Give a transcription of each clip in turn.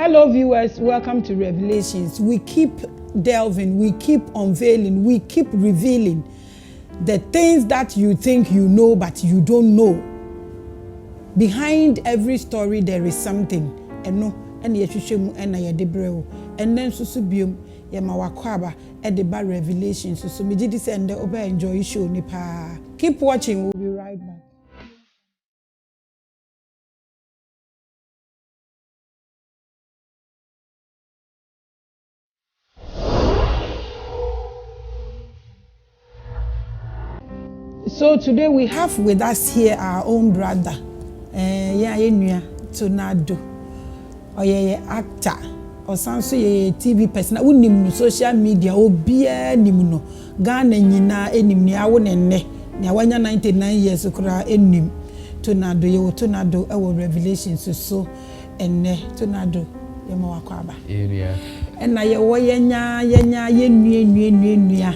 Hello viewers, welcome to Revelations. We keep delving, we keep unveiling, we keep revealing the things that you think you know but you don't know. Behind every story there is something. And then susubium yema wakwaba edeba Revelations. So me did send the over enjoy show nipa. Keep watching, we'll be right back. So today we have with us here our own brother, Tonado, actor, or some TV person. Unim social media, obia nimuno. Ghana nyina enim ni awo nenne. Ni awanya 99 years okra enim. Tonado ye Tonado ewo Revelations so enne Tonado ye ma wakwaba. Yeah. Enna ye wo yenya nua.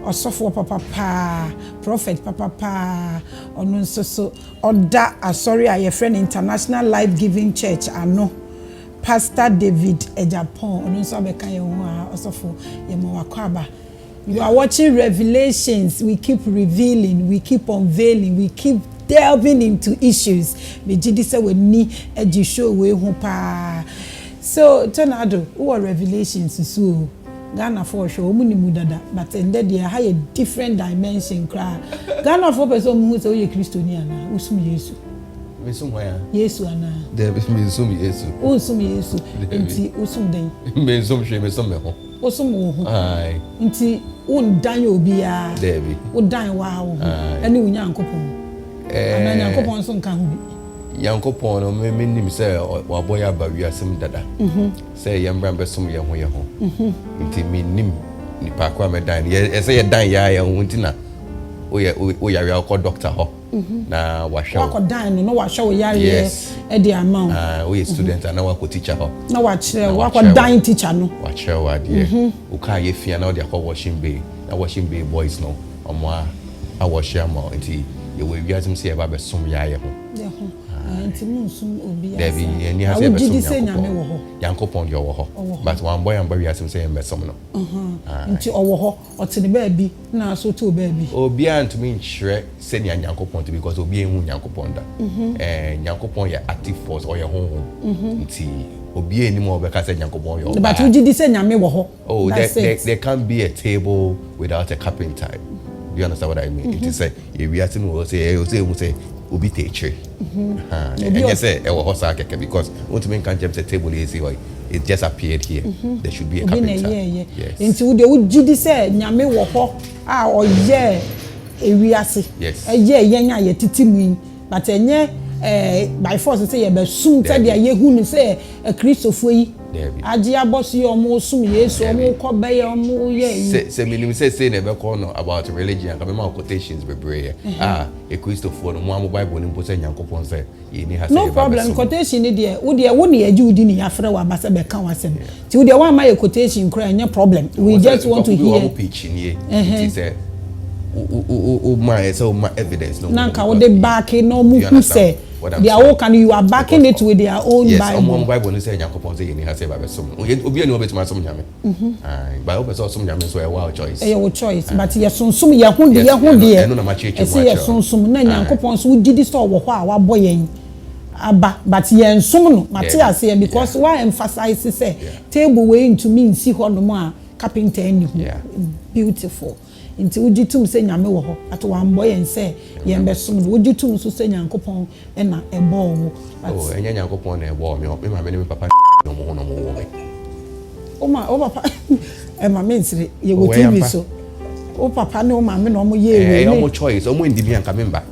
Osofo papa prophet papa onu so oda asori aye friend International Life Giving Church ano Pastor David Ejapon onu so be kan ye ho osofo ye mo wakwaba. You are watching Revelations. We keep revealing, we keep unveiling, we keep delving into issues. Me jidi se we ni eji show we ho pa. So Tonado, who are Revelations so Ghana for sure, dada, but in that there have a different dimension. Ghana for person who say Christian, usum Yesu. Mesum where? Yesu ana. There be mesum Yesu. Usum Yesu. Inti usum den. Mesum she mesum me ho. Usum ho. Aye. Inti un dan yo bia. There be. Un dan wa ho. Ani unyankopon. Ana nyankopon so nka ho bi. Yankopon no me nim say waboy abawi asem dada. Say yembra besom ye ho ye ho. Nti me nim nipa kwa me dan. Ye say ye dan ya ye ho ntina. O ya ko doctor ho. Na wa hwe. Wa ko dan no wa hwe wo yare e de amount. O ye student na wa ko teacher ho. Na wa kire wa ko dan teacher no. Wa kire wa de. O ka ye fia na o de ko washing bay. Na washing bay boys no. Omo a wash am nti ye we wiasem say e ba besom ya ye ho. Nti munsum obi there be any has ever some Yankopon your wo ho but one boy and boy asem say embesom no nti owo ho otene ba bi na so to ba bi obi antumi nhire say Yankopon to because obi ehun Yankopon da Yankopon ya active force or your home nti obi eni mo be ka say Yankopon your but we did say nyame wo ho oh there can't be a table without a carpenter. You understand what I mean? It is say if we asem we say obi teacher and you say e wo hosa keke because want to make can say table easy why it just appeared here. There should be a carpenter. Yes nti wo de wo gidi say nyame wo ho a oye ewiase yes ye yenya ye titimu but enye by force say ye be sum say de ye hu ni say Christopher yi aji abosi omo sum Yesu omo ko be ye omo ye say minim say na be call no about religion ka be ma quotations be pray a Christopher no mo Bible ni mpo say Yankopon say ye ni ha say no problem quotation ni de wo ni aji udi ni afre wa basa be kan wasem ti wo de wa ma ye quotation kra anya problem we just want to hear pitch ni it say my so my evidence no nanka wo de back no mu who say they are all can you are backing it with their own Bible. Yes, Bible ni say Yankopon say ni ha say ba be som. Obi ani obetuma som nyame. Ba o person som nyame so e wa choice. E your choice, but ye sonsom ye ho de ye ho de. E no na ma cheche. E say ye sonsom na Yankopon so gidi so wo ho a wa boy yen. Aba but ye nsom no Matthias here because why emphasize say table way into me see ho no a carpenter any beautiful. Nti ujitum se nyame wo ho ato wan boy en se ye mbesom no ujitum so se Yankopon e na ebo wo oh enya Yankopon na ebo me ma me papa no mo wo me o papa e ma me nsire ye go TV so o papa ne o ma me no mo ye e o choice o mo ndi bi anka memba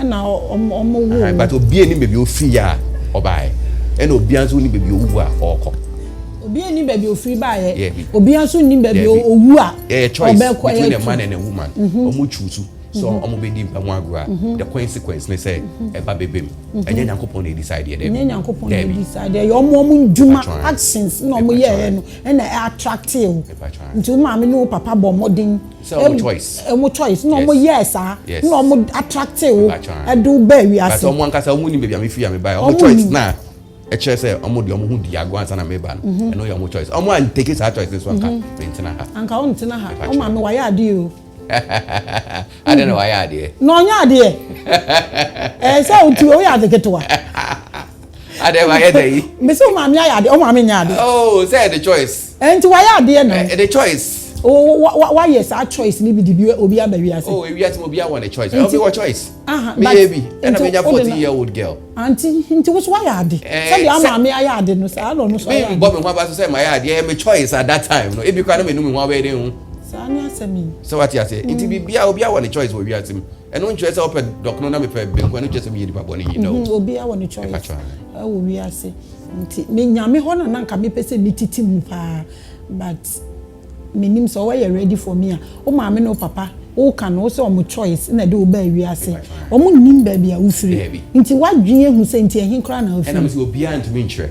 na o mo wo but obi eni bebi o fi ya obai e na obi anso ni bebi o wu a okọ obi eni baby ofiri ba ye obi anso ni baby owu a choice between a man and a woman omo choose so omo be di mpamo agro the consequence ne say e ba bebem enye Yankopon na decide here enye Yankopon na decide ye omo nduma actions na omo ye no e na attractive nti o ma me no papa bo modern so omo choice na omo yes na omo attractive e do ba wi ase but omo ankasa omo ni baby am fi am ba omo choice na Eche say omo de omo hu di agwa ansana meba no. Eno your choice. Omo and take it choice so anka mentina ha. Anka won tina ha. O ma me wa ya ade o. I don't know why I did. No nya ade. Say uti o ya ade ketewa. I don't why dey. Me say o ma me ya ade, o ma me nya ade. Oh, say the choice. Enti wa ya ade no. The choice. Oh, why yes, our choice ni bi di bi obi abawi ase. Oh, we have to want a choice. Obi what choice? Baby. And a 40-year-old girl. Auntie, into was why ade. Say the ama me I ade no say I don't know so. Me Bob and Papa say my idea my choice at that time. No, if you can't me no me one way dey. Sani asemi. So what you say? Into bia obi want a choice we atim. And no choice up doc no na me pe benko no just me di papa ni you know. Obi a want a choice. Oh we ase. Nti me nyame ho na nka me pese me titi mu pa but menim so why you ready for me o ma me no papa o ka no so o choice na de o ba wi ase o mu nim ba bia wo firi nti wadwen ehu se nti ehin kra na o firi and am say obi ant me nkyere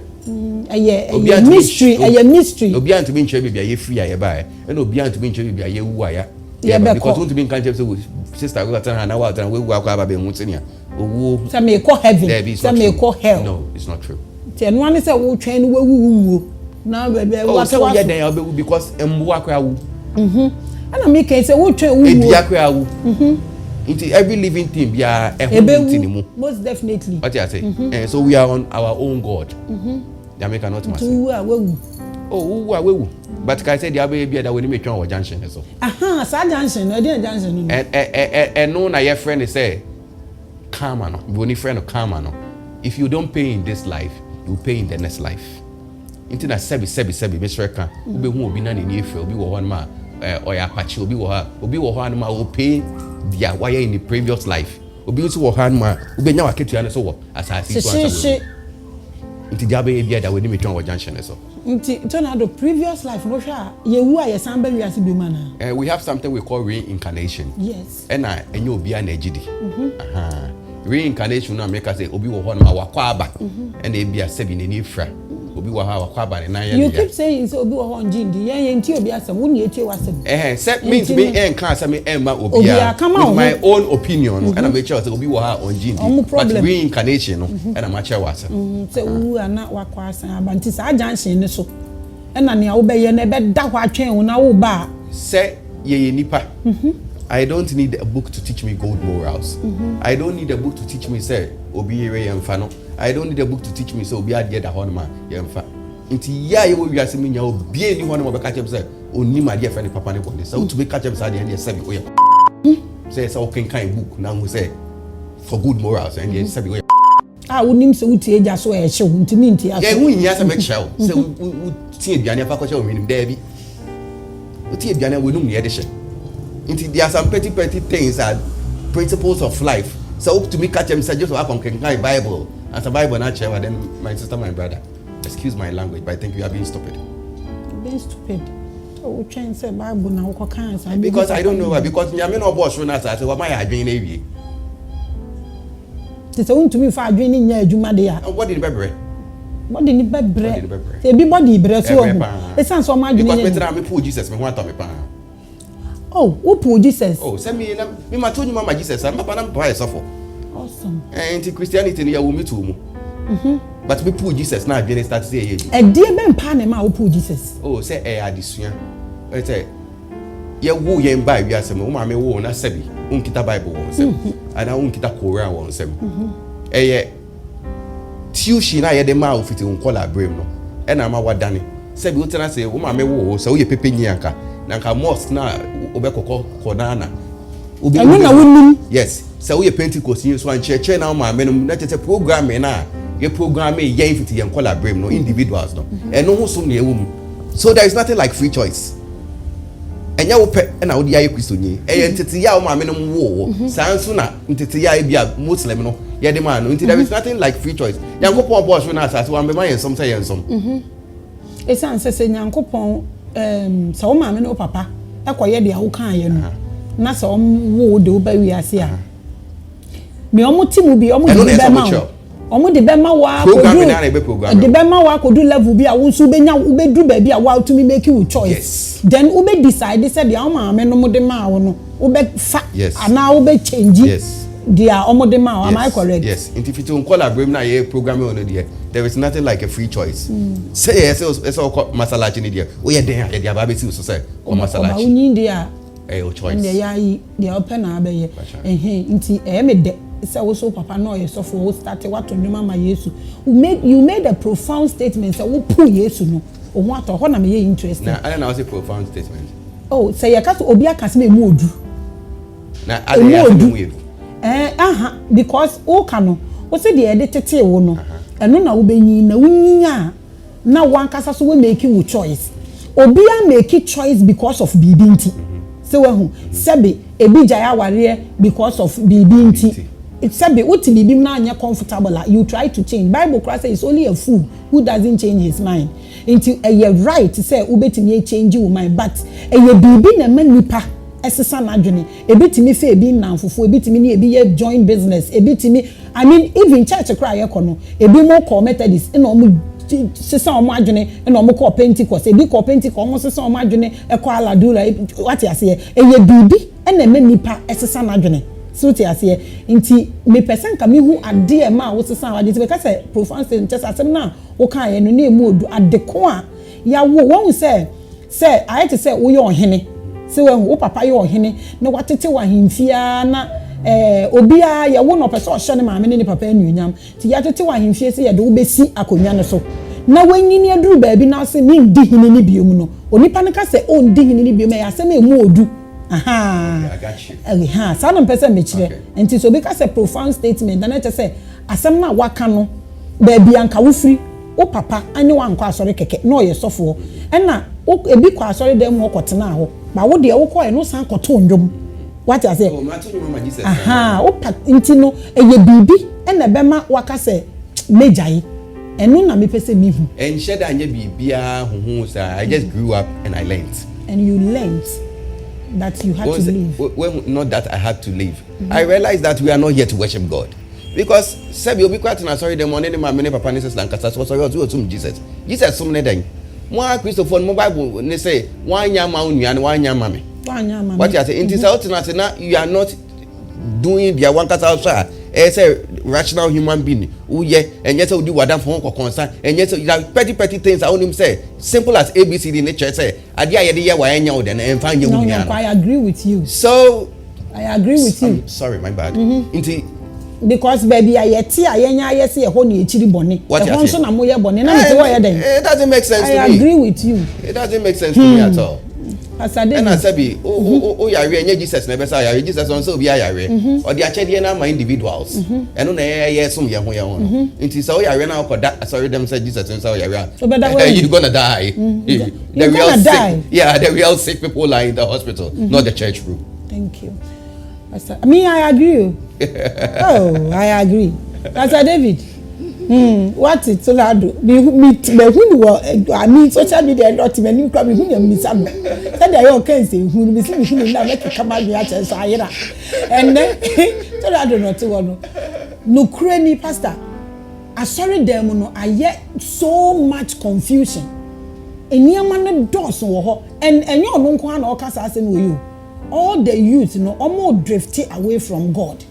mystery obi ant me nkyere bia ye free aye ba and obi ant me nkyere bia ye wu aya because want to be in country say sister go tell na wa tell we wu akwa ba be hu tinia owo say me call heaven say me call hell no it's not true te no one say wo twen no wu na bebe what say we dey obewu because embu akwa wu ana me can say wo twen wu ebi akwa wu into every living thing bia ehun most definitely what you say and so we are on our own god Jamaica not massive wu awewu wu awewu but kai say dia bia da we ni metwan o junction so sa junction no dey junction no no na your friend say karma no we only friend of karma no if you don't pay in this life you pay in the next life into na sebi Mr. Kan obi hu obi na ni efe obi wo ho na ma oya apache obi wo ho na ma o pay dia wire in the previous life obi nso wo ho na ma obi nya waketua ne so wo asasi so ansa into dia be bia da we ni metwan wo junction so into tornado previous life no hwa ye wu a ye san ba wiase bi mana we have something we call reincarnation yes and enye obi a na agidi reincarnation na make us say obi wo ho na ma wakwa aba and e bia sebi ne ni fra obi wo ha wakwa aba ne na ye you keep saying so obi wo ho njindi ye nti obi asem wo ne etie wasem set means me can say me ma obi a with my own opinion and I make sure say obi wo ha on njindi but reincarnation no and I match wasem say wu ana wakwa asan aba nti sa junction ne so na ne wo be ye na be da kwa twen wo na wo ba say ye nipa I don't need a book to teach me gold morals. I don't need a book to teach me say obi ere yemfa no. I don't need a book to teach me say obi ade da hon ma yemfa. Nti ya ye wo wiase me nya obi eni hon ma be ka chem say oni ma de friend papa ne body. So to be ka chem say de say we say so can kind book na we say for good morals and de say we wonim se wuti eja so e hye wo ntimi nti aso. Yeah, wo nya say me chew. Say wo tie aduane afa ko che wo minim da bi. Wo tie aduane wo num ne de hye. There are some petty things and principles of life. So to me catch them say just work on Bible. As a Bible not share then my sister, my brother. Excuse my language, but I think you are being stupid. Being stupid. Oh, trying say Bible now because I don't know why. Because me no boss when I say what my adwin ewie. It's on to me for adwin nya adwuma de ya. What did bebre? What did it bebre? Everybody bebre so. It's an so my adwin. Because better me pull Jesus me want me pa. Oh, who pull Jesus? Oh, send me ma told you mama Jesus. I'm papa na boy suffer. Awesome. And Christianity ni ya wo me too mu. But we pull Jesus na adwin start say ye. E die be mpa na ma wo pull Jesus. Oh, say adesua. E say ye wo ye mba wi asem wo ma me wo na sabi. Unkita Bible won sem. Ana unkita Quran won sem. Ye tuition na ye de ma ofiti unkola brem no. E na ma wadane. Sabi wo tena say wo ma me wo so wo ye pepenyi anka. Na nka mosque na obekoko kodana obi na wonnim yes so we Pentecost yin so an church na ma menum na tete program na ye program ye fit ye collaborate no individuals no eno ho so na ewum so there is nothing like free choice enya wo pe na wo dia ye Christonyi ye ntete ya wo ma menum wo sanso na ntete ya bia Muslim no ye de man no there is nothing like free choice yankopon boss na asase wan be man yen som say yen som esan se yankopon so ma me no papa akoye de awo kan ye no na so wo de wo ba wi ase a me omo timu bi omo de be ma wa kodu de be ma wa kodu level bi a wo nso be nya wo be du ba bi a wa to me make you choice then wo be decide say de awo ma me no mo de ma wo no wo be fa ana wo be change they are omodema. Am I correct? Yes. If you collaborate na ye programming on there, there is nothing like a free choice. Say yes, it's all masalachi ni there. Oh yeah, there they have ABC so say masalachi. Uni there. Your choice. And they open abeye. Inti me de. Say also papa no ye so for started what to mama Yesu. You made a profound statement say wo pu Yesu no. O ho ato ho na me interested. Na I know say profound statement. Oh, say ya ka so obi aka se me mu odu. Na I dey mu because o ka no o say dey de tete wo no. Eno na wo benyi na wunyinya na wan kasa so we make you choice. Obi a make choice because of bibinti. Say we hu sebe ebi jaya ware because of bibinti. It said what bibi na anya comfortable you try to change. Bible class says it's only a fool who doesn't change his mind. Until you're right to say ubetimi change your mind, but bibi na manipa esesa na adwene ebetimi fe ebi na fufu ebetimi ni ebi ye join business ebetimi I mean even church cry ekono ebi mo call Methodist na omo sesa omo adwene na omo call Pentecost ebi call Pentecost omo sesa omo adwene e call aladura what you say bibi na manipa esesa na adwene so ti ase nti me person ka me hu ade e ma wo sesa ade ti be ka say profound statement just asem na wo kan ye no na emu odu ade ko a ya wo won say I had to say wo ye ohene say wo papa ye ohene na watete wa himfia na obia ye wo no person ohye ne maame ne papa anuonyam ti ya tete wa himfia say ye de wo besi akonwa ne so na wanyini aduru baabi na say me ndi hini ni biom no onipa ne ka say o ndi hini ni biom ya say me emu odu aha I got you. Some person me chire enti so because a profound statement and I say asem na waka no baabi anka wo free wo papa anye wa anko asori keke na oye sofo na ebi kwa asori dem wo kotena ho ba wo de wo koye no san koto ndwom what I say aha wo pa enti no eye bibi na bema waka say mejai eno na me pese mi hu and share that anye bibia huhu sa I just grew up and I learned and you learned that you had to live. Well, not that I had to live. I realized that we are not here to worship God. Because Sebi obi kwat na sorry the money my many papa and sisters Lancaster so sorry to Jesus. Jesus some den. One Christopher mo Bible they say one yama unua and one yama me. What you say? It is out na you are not doing their one kasa so as a rational human being. Oh yeah, and yes, do what for concern. And yes, petty things I only say simple as ABCD in the church say. No, I agree with you. So I agree with you. Sorry, my bad. Because baby, I see a honey chili bonnet. What you say? It doesn't make sense to me. I agree with you. It doesn't make sense to me at all. And I said, yare and Jesus never say Jesus on so be yare or the achedi na my individuals and on air some young one. It is so yare now for that. Sorry, them said Jesus and so yare. You're gonna die. You're gonna die. Yeah, the real sick people are in the hospital, not the church room. Thank you. I agree. Oh, I agree. Pastor David. What it so loud? Me who I mean social media not even come who me some. Said I okay say who me see me now make come out here so ayira. And then so I don't know to one. No cranny pastor. I sorry them no I hear so much confusion. Eniama no doors wo ho and you no nko na okasa asem wo you. All the youth almost drifted away from God.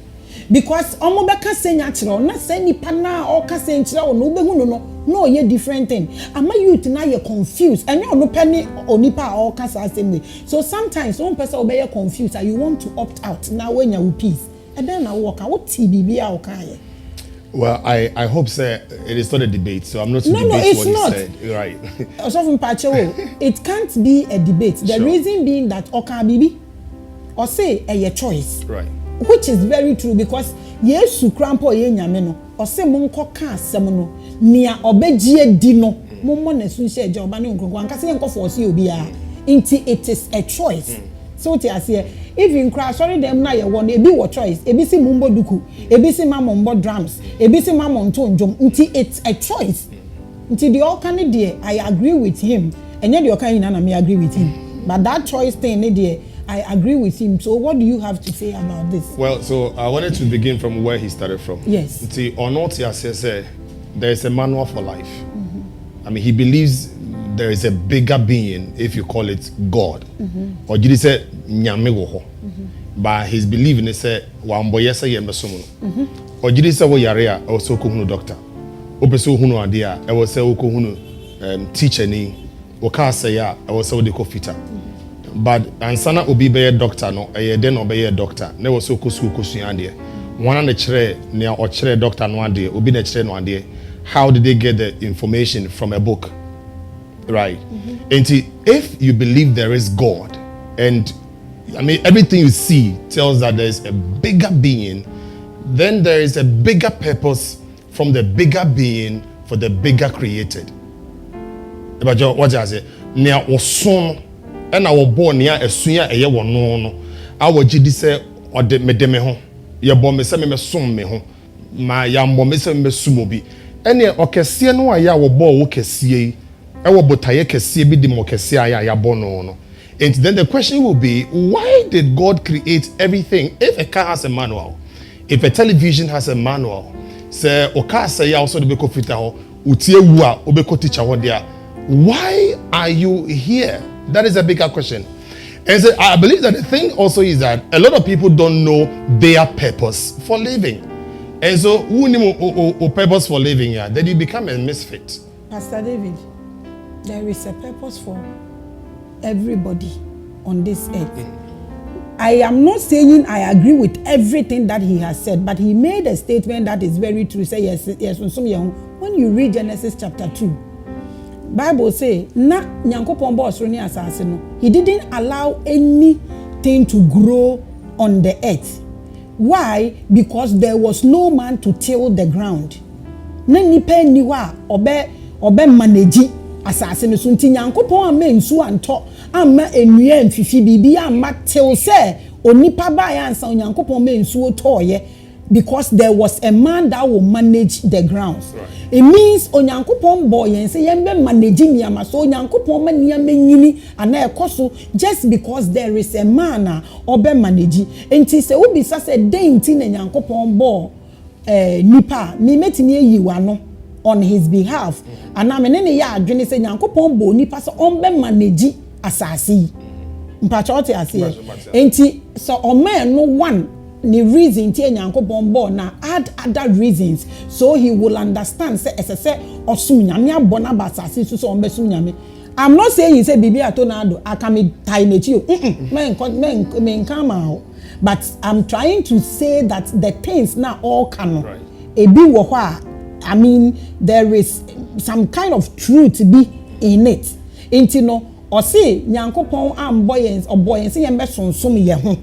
Because omo beka senya kire na say nipa na o ka senkire o no behu no ye different thing ama youth na ye confused and you no penny onipa o ka sa same way. So sometimes one person will be confused and you want to opt out now when you peace and then I walk out TBB a o ka ye. Well, I hope sir it is not a debate, so I'm not to debate it's what not. you said. Right. It can't be a debate. The Sure. reason being that oka bibi or say a choice. Right. Which is very true because Yesu krampo ye nyame no ose monko ka asem no nia obegie di no mommo na sunhye eje oba ne nkronko ankase yenko force obi a nti it is a choice. So ti ase even cry sorry them na ye won ebi wo choice ebi si mumbo duku ebi si mamombo drums ebi si mamonto njom nti it's a choice. Nti the all can dey I agree with him enye the all can na me agree with him but that choice thing dey I agree with him. So what do you have to say about this? Well, so I wanted to begin from where he started from. Yes. See, or not, says there is a manual for life. I mean, he believes there is a bigger being, if you call it God. Or did he say nyame wo ho? but his belief in say one boy say ye mesom no ojiri say wo yare a o so ko hunu doctor o pese o hunu ade a e wo say o ko hunu teacher ni o ka say ya e wo say o de ko fita but ansana obi be doctor no e de no be doctor na wo so ko school ko sua ade one na kire ne o kire doctor no ade obi na kire no ade how did they get the information from a book, right? And if you believe there is God, and I mean everything you see tells that there is a bigger being, then there is a bigger purpose from the bigger being for the bigger created. But what I say, near oson, and our born near a suya a year one no, our GD say or de me home, your bomb is me sum me home, my young bomb is me sumobi. Ene okesie no aya wo bo wo kesie e wo botaye kesie bi di mo kesie aya ya bo no. And then the question will be, why did God create everything? If a car has a manual, if a television has a manual, say o car say ya also the beko fita ho utie wu a obeko teacher ho dia, why are you here? That is a bigger question. And so I believe that the thing also is that a lot of people don't know their purpose for living. And so, who need purpose for living here? Then you become a misfit. Pastor David, there is a purpose for everybody on this earth. I am not saying I agree with everything that he has said, but he made a statement that is very true. Say yes. When you read Genesis chapter 2, Bible say na Nyankopon bo osoro ni asase no. He didn't allow anything to grow on the earth. Why? Because there was no man to till the ground. Na nipa ni wa obe manage asase no so nti Nyankopon ama nsu anto ama enua mfifi bibi ama till say onipa ba ya ansa Nyankopon ma nsu otoye because there was a man that will manage the grounds. Right. It means Onyankopon boy yen say yen be manage niama so Onyankopon ma niama nyini ana ekoso just because there is a man obe manage. Enti se obi sa say den nti na Nyankopon bo nipa me metimi ayiwa no on his behalf. Ana me ne ya adwene say Nyankopon bo nipa so on be manage asase. Mpachote ase. Enti so o man no one the reason tie Nyankopon bo na add other reasons so he will understand say say osum nyame abona basase so on besum nyame. I'm not saying he say bibi atonado akame tai nechi o men come out, but I'm trying to say that the things now all can right. Ebi wo ho I mean there is some kind of truth be in it. Enti no o say Nyankopon am boyens or boyens yen be sonsom ye ho.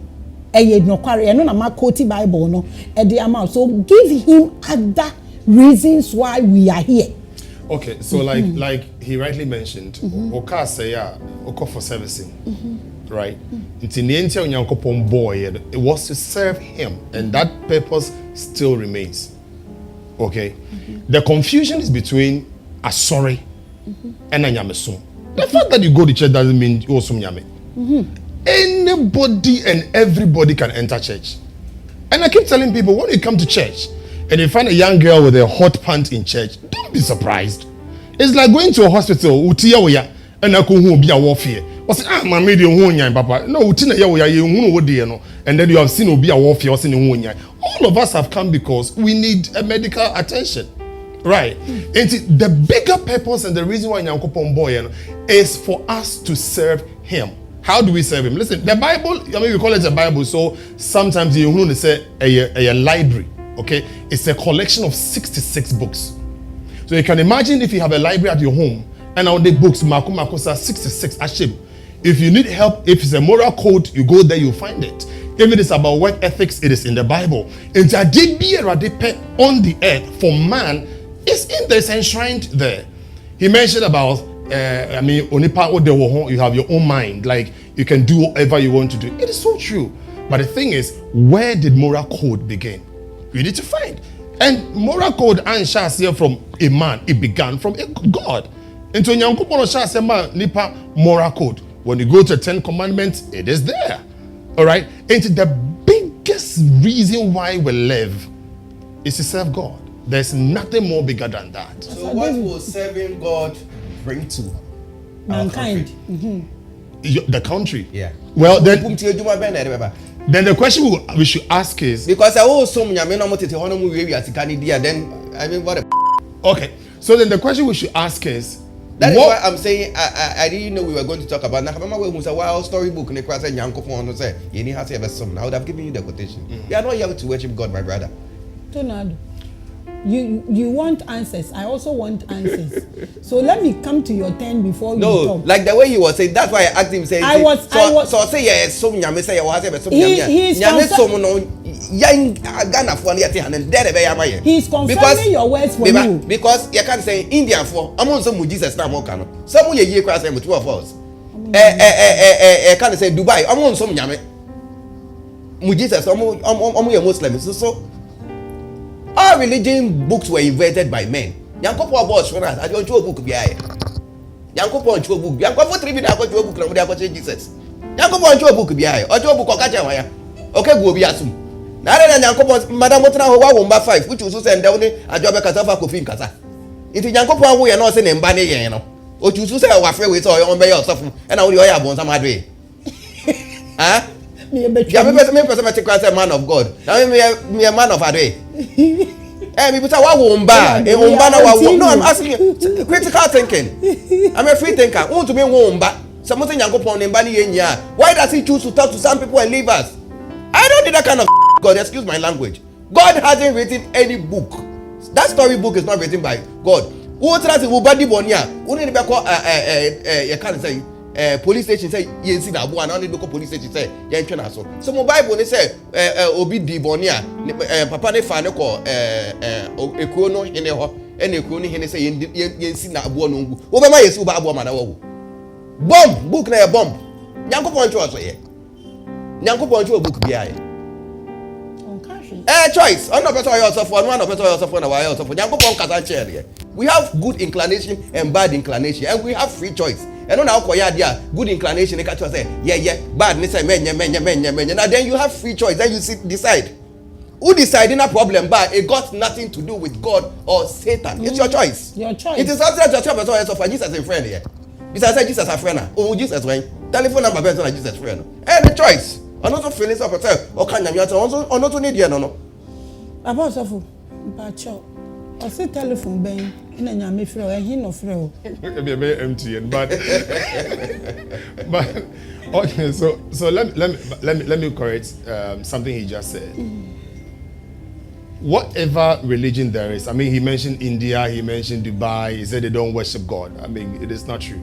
No na ma quote Bible no so give him other reasons why we are here. Okay, so like he rightly mentioned, oka say oko for servicing, right? Nti ne enti Onyankopon boy it was to serve him, and that purpose still remains. Okay, the confusion is between asori and anyamesom. The fact that you go to church doesn't mean you osum nyame. Anybody and everybody can enter church. And I keep telling people, when you come to church and you find a young girl with a hot pant in church, don't be surprised. It's like going to a hospital, and I could be a warfare. What's my medium papa? No, and then you have seen be a warfare. All of us have come because we need a medical attention. Right. And the bigger purpose and the reason why Nyankopon boy is for us to serve him. How do we serve him? Listen, the Bible, I mean, we call it a Bible, so sometimes you say a library, okay? It's a collection of 66 books. So you can imagine if you have a library at your home, and on the books, Makusa 66 ashim. If you need help, if it's a moral code, you go there, you'll find it. If it is about work ethics, it is in the Bible. And on the earth for man is in there, it's enshrined there. He mentioned about I mean, you have your own mind, like you can do whatever you want to do. It is so true. But the thing is, where did moral code begin? We need to find. And moral code and here from a man, it began from a God. And so nipa moral code. When you go to 10 commandments, it is there. All right? And the biggest reason why we live is to serve God. There's nothing more bigger than that. So what will serving God bring to mankind? The country. Yeah. Well, then Then the question we should ask is because I also nyame no motete hono mu we asika ni dia, then I mean what the okay. So then the question we should ask is that is why I'm saying I didn't know we were going to talk about. Now, remember when we said, "Wow, storybook." Ne kwase nyankopon no say, "You need to have some." I would have given you the quotation. We are not here to worship God, my brother. Tonado, you want answers. I also want answers. So let me come to your turn before you talk. No, like the way he was saying. That's why I asked him. Saying, I was. So say yes, some nyame say you have some nyame. He's confirming your words for you. Because you can't say Indian for among some Jesus now more canon. Some ye cry say with two of us. Can't say Dubai among some nyame. Jesus among Muslims. So all religion books were invented by men. Yankopo boss for us. I don't show book behind. Yankopo show book. Yankopo 3 minutes I go book na we dey Jesus. Yankopo show book behind. Ojo book okacha waya. Okay go bi asum. Na re na Yankopo madam motena ho wa womba 5 which also send down ajobe kasa fa kofi nkasa. Iti Yankopo awo ye na o se ne mba ne yen no. O chusu say wa frɛ we say o be yourself. E na wo dey o ya bon sama do e. Ah? Me person take say man of God. Now me a man of Ade. People say wa womba. E womba na wa. No, I'm asking you critical thinking. I'm a free thinker. Want to be womba. Something Yankopon nemba ni yenya. Why does he choose to talk to some people and leave us? I don't need that kind of God. Excuse my language. God hasn't written any book. That story book is not written by God. Who tries to body bonia? Who need to be called you can't say police station say yensi na abo ana need to police station say yen twa na so. So my Bible ne say obi di bonia papa ne fa ne ko ekuro no hene ho ene ekuro no hene say yensi na abo no ngu. Wo be ma yesu ba abo ma na wo. Bomb book na bomb. Nyankopon twa so ye. Nyankopon twa book bia ye. Choice. I'm not better yourself for one, not better yourself for why yourself for Yankopon kasa chair. We have good inclination and bad inclination, and we have free choice. And on our dia good inclination, they catch us say, yeah, bad, they say, menya. And then you have free choice, then you decide. Who deciding a problem, but it got nothing to do with God or Satan. It's your choice. Your choice. It is something that you have to for Jesus as a friend here. Besides, say Jesus as a friend. Oh, Jesus when telephone number person like Jesus friend. And the choice. Another feelings of yourself. Or can you also need you no? About Sofu, Pacho. I say telephone bang. In a nyame frɛ o he no frɛ o be empty but okay so let me correct something he just said. Whatever religion there is, I mean, he mentioned India, he mentioned Dubai, he said they don't worship God. I mean, it is not true.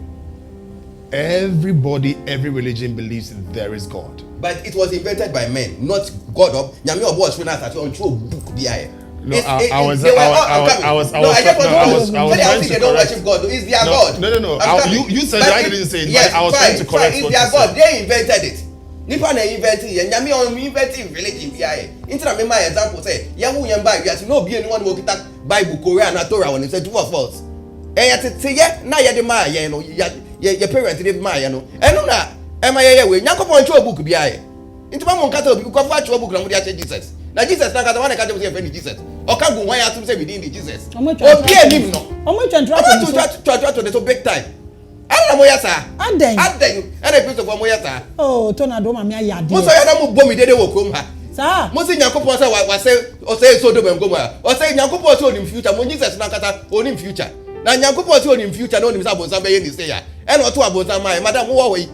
Every religion believes there is God, but it was invented by men, not God. Nyame obo was finished at on true book behind. No, I was trying to don't worship God. It's their God. No. You said I didn't say it, yes, but I was trying to correct it's what their you God. said. They invented it. Nipa na invented it. Nyame on invented religion behind. Into na me my example say, yawu yamba you no be anyone who kita Bible, Quran, and Torah when it say two of us. Ya tete ye na ye de ma ye no ye parent de ma ye no. Eno na e ma ye we Nyankopon twa book behind. Into ma mon kata obi ko fa twa book na mo dia Jesus. Na Jesus na kata one kata mo say friend Jesus. Oka gun why atum say within the Jesus. Obi enim no. Omo twa to the big time. Ana mo yasa. Aden. Ana Christ for mo yasa. Oh, Tonado ma me ayade. Mo so ya na mo bomi dede wo krom ha. Sa. Mo si Nyankopon say wa say o say so do bem goma. O say Nyankopon say onim future, mo Jesus na kata onim future. Na Nyankopon say onim future na onim say abonsa be ye ni say ya. E na to abonsa mai, madam wo wo yi.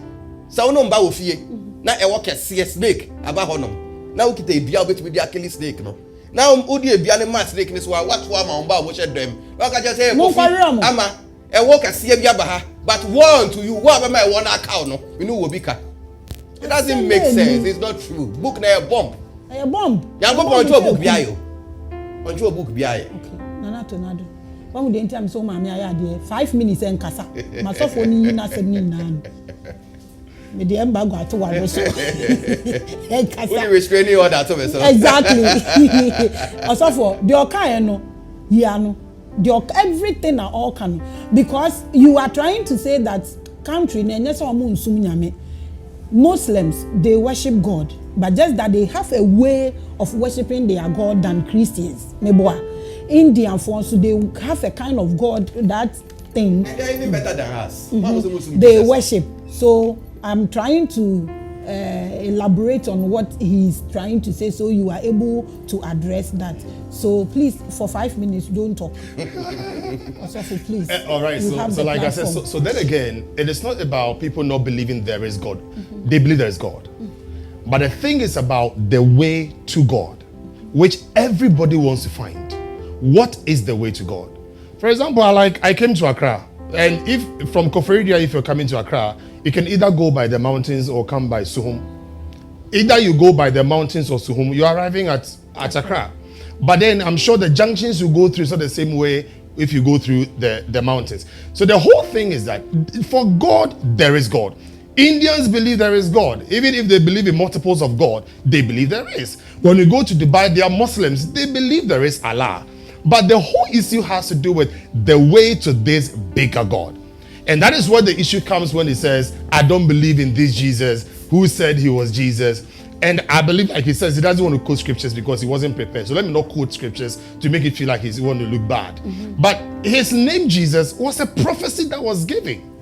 Sa wo no mba wo fie. Na e wo kese snake aba honom. Na wo kita ebia obetumi dia kill snake no. Now odi ebia ne mat snake ni so what ma on ba wo she dem. Wa ka just say ama e wo kase ebia ba ha but one to you what am I one account no you know wo bi ka. It doesn't make sense. It's not true. Book na a bomb. A bomb. Yankopon to book bia yo. Onto book bia yo. Okay. Nana Tonado. When we dey enter am so ma me ayade 5 minutes en kasa. Ma so for ni na se ni na. Me dey embargo ato wa no so. En kasa. Only restraining order to me so. Exactly. Also for the okai no ya no. Everything are all can because you are trying to say that country na nyese omo nsum nyame. Muslims they worship God but just that they have a way of worshiping their God than Christians. Meboa. Indian for so they have a kind of God that thing. And they're even better than us. They worship. So I'm trying to elaborate on what he's trying to say, so you are able to address that. So please, for 5 minutes, don't talk. Also, please. All right. So like I said, so then again, it is not about people not believing there is God. They believe there is God. But the thing is about the way to God, which everybody wants to find. What is the way to God? For example, I came to Accra, and if from Koforidua, if you're coming to Accra, you can either go by the mountains or come by Suhum. Either you go by the mountains or Suhum, you're arriving at Accra. But then I'm sure the junctions you go through is not the same way if you go through the mountains. So the whole thing is that for God, there is God. Indians believe there is God. Even if they believe in multiples of God, they believe there is. When you go to Dubai, they are Muslims. They believe there is Allah. But the whole issue has to do with the way to this bigger God. And that is where the issue comes when he says, I don't believe in this Jesus. Who said he was Jesus? And I believe, like he says, he doesn't want to quote scriptures because he wasn't prepared. So let me not quote scriptures to make it feel like he's want to look bad. But his name Jesus was a prophecy that was given.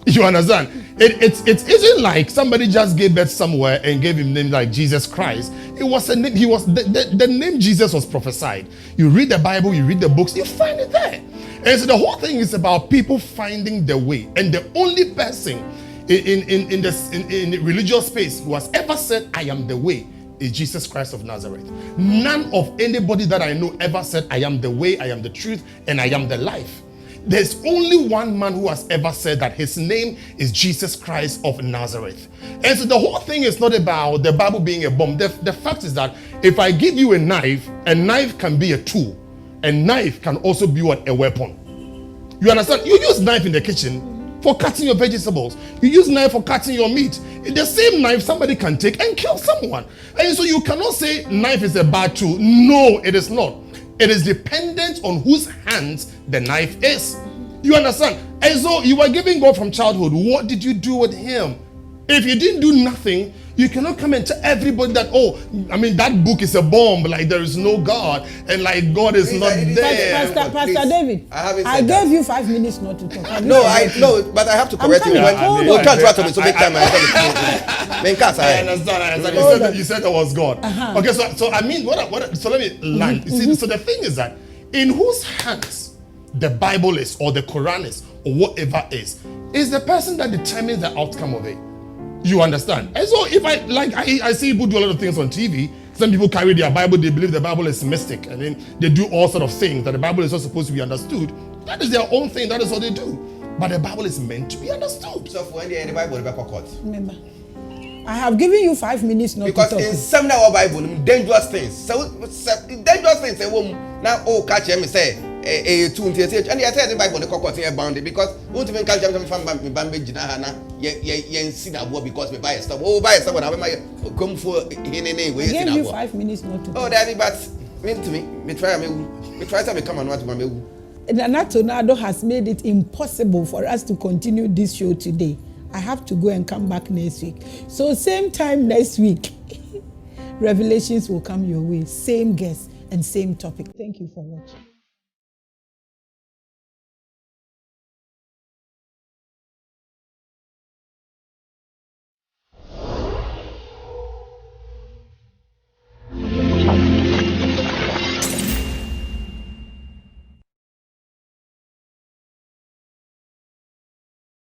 You understand? It isn't like somebody just gave birth somewhere and gave him name like Jesus Christ. It was a name. He was the name Jesus was prophesied. You read the Bible, you read the books, you find it there. And so the whole thing is about people finding the way. And the only person in the religious space who has ever said, I am the way, is Jesus Christ of Nazareth. None of anybody that I know ever said, I am the way, I am the truth, and I am the life. There's only one man who has ever said that his name is Jesus Christ of Nazareth. And so the whole thing is not about the Bible being a bomb. The fact is that if I give you a knife can be a tool. A knife can also be a weapon. You understand? You use knife in the kitchen for cutting your vegetables. You use knife for cutting your meat. The same knife somebody can take and kill someone. And so you cannot say knife is a bad tool. No, it is not. It is dependent on whose hands the knife is. You understand? And so you were giving God from childhood. What did you do with him? If you didn't do nothing, you cannot come and tell everybody that, that book is a bomb, like there is no God, and like God is not there. Pastor David, I gave you 5 minutes not to talk. But I have to correct you. You can't try to be so big time. I understand. You said that was God. Okay, so I mean, so let me land. You see, so the thing is that in whose hands the Bible is, or the Quran is, or whatever is the person that determines the outcome of it. You understand? And so if I see people do a lot of things on TV. Some people carry their Bible, they believe the Bible is mystic, and then they do all sort of things that the Bible is not supposed to be understood. That is their own thing, that is what they do. But the Bible is meant to be understood. So for the Bible, the court. Remember, I have given you 5 minutes not because to talk. Because in seminar Bible, dangerous things. So dangerous things. Now, catch him say. And I said the Bible the court here bound because won't even catch them from Bambi Jina ye see that war because we buy stuff. Oh, buy stuff when I come for in any way. I gave you 5 minutes not to talk. Oh, Daddy, but mean to me, we try to become an what Nana Tornado has made it impossible for us to continue this show today. I have to go and come back next week. So same time next week, Revelations will come your way. Same guest and same topic. Thank you for watching.